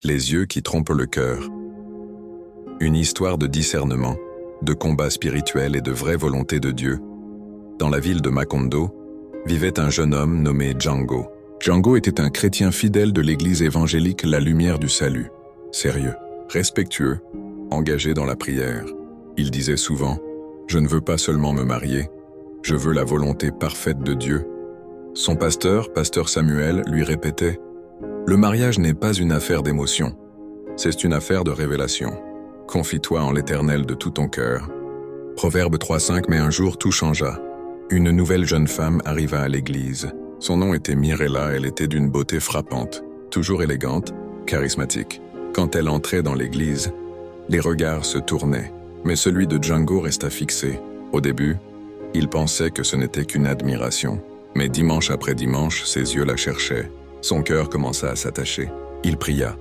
Les yeux qui trompent le cœur. Une histoire de discernement, de combat spirituel et de vraie volonté de Dieu. Dans la ville de Macondo, vivait un jeune homme nommé Django. Django était un chrétien fidèle de l'église évangélique La Lumière du Salut. Sérieux, respectueux, engagé dans la prière. Il disait souvent « Je ne veux pas seulement me marier, je veux la volonté parfaite de Dieu ». Son pasteur Samuel, lui répétait « Le mariage n'est pas une affaire d'émotion, c'est une affaire de révélation. Confie-toi en l'Éternel de tout ton cœur. » Proverbe 3:5. Mais un jour tout changea. Une nouvelle jeune femme arriva à l'église. Son nom était Mirella, elle était d'une beauté frappante, toujours élégante, charismatique. Quand elle entrait dans l'église, les regards se tournaient, mais celui de Django resta fixé. Au début, il pensait que ce n'était qu'une admiration. Mais dimanche après dimanche, ses yeux la cherchaient. Son cœur commença à s'attacher. Il pria.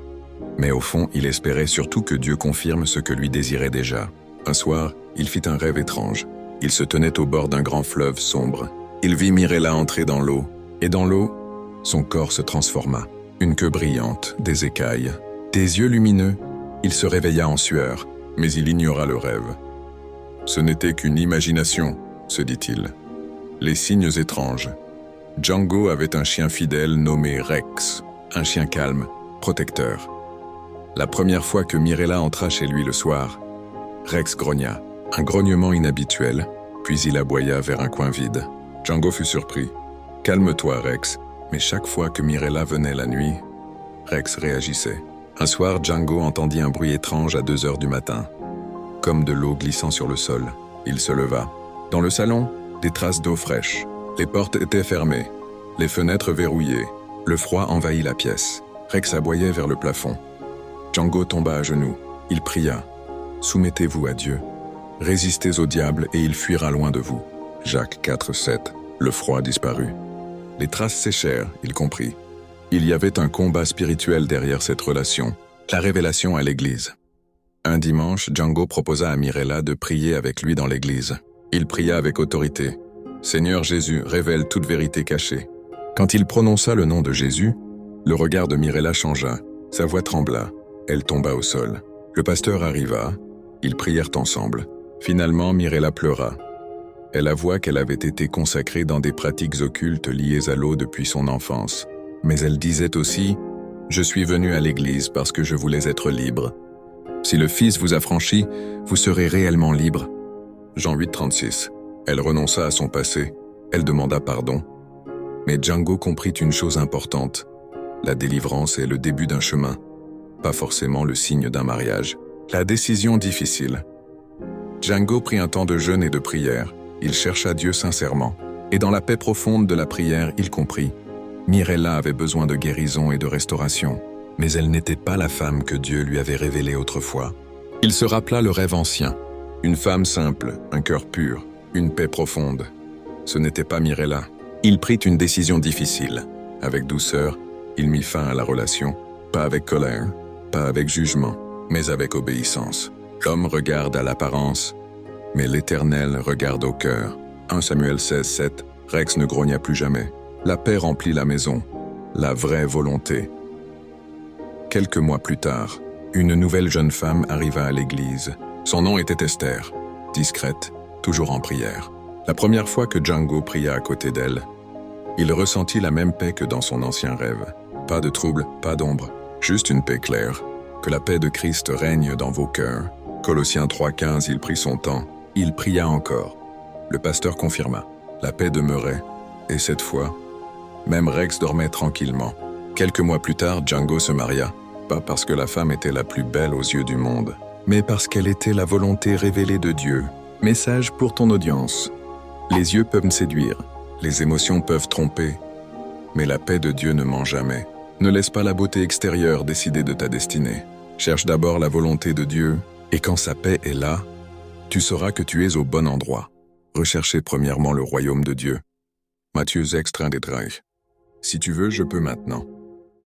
Mais au fond, il espérait surtout que Dieu confirme ce que lui désirait déjà. Un soir, il fit un rêve étrange. Il se tenait au bord d'un grand fleuve sombre. Il vit Mirella entrer dans l'eau. Et dans l'eau, son corps se transforma. Une queue brillante, des écailles, des yeux lumineux. Il se réveilla en sueur, mais il ignora le rêve. Ce n'était qu'une imagination, se dit-il. Les signes étranges. Django avait un chien fidèle nommé Rex, un chien calme, protecteur. La première fois que Mirella entra chez lui le soir, Rex grogna, un grognement inhabituel, puis il aboya vers un coin vide. Django fut surpris. « Calme-toi, Rex », mais chaque fois que Mirella venait la nuit, Rex réagissait. Un soir, Django entendit un bruit étrange à 2 heures du matin, comme de l'eau glissant sur le sol. Il se leva. Dans le salon, des traces d'eau fraîche. Les portes étaient fermées, les fenêtres verrouillées. Le froid envahit la pièce. Rex aboyait vers le plafond. Django tomba à genoux. Il pria. « Soumettez-vous à Dieu. Résistez au diable et il fuira loin de vous. » Jacques 4:7. Le froid disparut. Les traces séchèrent, il comprit. Il y avait un combat spirituel derrière cette relation, la révélation à l'église. Un dimanche, Django proposa à Mirella de prier avec lui dans l'église. Il pria avec autorité. « Seigneur Jésus, révèle toute vérité cachée. » Quand il prononça le nom de Jésus, le regard de Mirella changea. Sa voix trembla. Elle tomba au sol. Le pasteur arriva. Ils prièrent ensemble. Finalement, Mirella pleura. Elle avoua qu'elle avait été consacrée dans des pratiques occultes liées à l'eau depuis son enfance. Mais elle disait aussi « Je suis venue à l'église parce que je voulais être libre. Si le Fils vous a franchi, vous serez réellement libre. » Jean 8:36. Elle renonça à son passé. Elle demanda pardon. Mais Django comprit une chose importante. La délivrance est le début d'un chemin, pas forcément le signe d'un mariage. La décision difficile. Django prit un temps de jeûne et de prière. Il chercha Dieu sincèrement. Et dans la paix profonde de la prière, il comprit. Mirella avait besoin de guérison et de restauration. Mais elle n'était pas la femme que Dieu lui avait révélée autrefois. Il se rappela le rêve ancien. Une femme simple, un cœur pur, une paix profonde. Ce n'était pas Mirella. Il prit une décision difficile. Avec douceur, il mit fin à la relation. Pas avec colère, pas avec jugement, mais avec obéissance. L'homme regarde à l'apparence, mais l'Éternel regarde au cœur. 1 Samuel 16:7. Rex ne grogna plus jamais. La paix remplit la maison. La vraie volonté. Quelques mois plus tard, une nouvelle jeune femme arriva à l'église. Son nom était Esther, discrète, toujours en prière. La première fois que Django pria à côté d'elle, il ressentit la même paix que dans son ancien rêve. Pas de trouble, pas d'ombre, juste une paix claire. Que la paix de Christ règne dans vos cœurs. Colossiens 3:15, il prit son temps. Il pria encore. Le pasteur confirma. La paix demeurait. Et cette fois, même Rex dormait tranquillement. Quelques mois plus tard, Django se maria. Pas parce que la femme était la plus belle aux yeux du monde, mais parce qu'elle était la volonté révélée de Dieu. Message pour ton audience. Les yeux peuvent séduire, les émotions peuvent tromper, mais la paix de Dieu ne ment jamais. Ne laisse pas la beauté extérieure décider de ta destinée. Cherche d'abord la volonté de Dieu, et quand sa paix est là, tu sauras que tu es au bon endroit. Recherchez premièrement le royaume de Dieu. Matthieu 6:33. Si tu veux, je peux maintenant.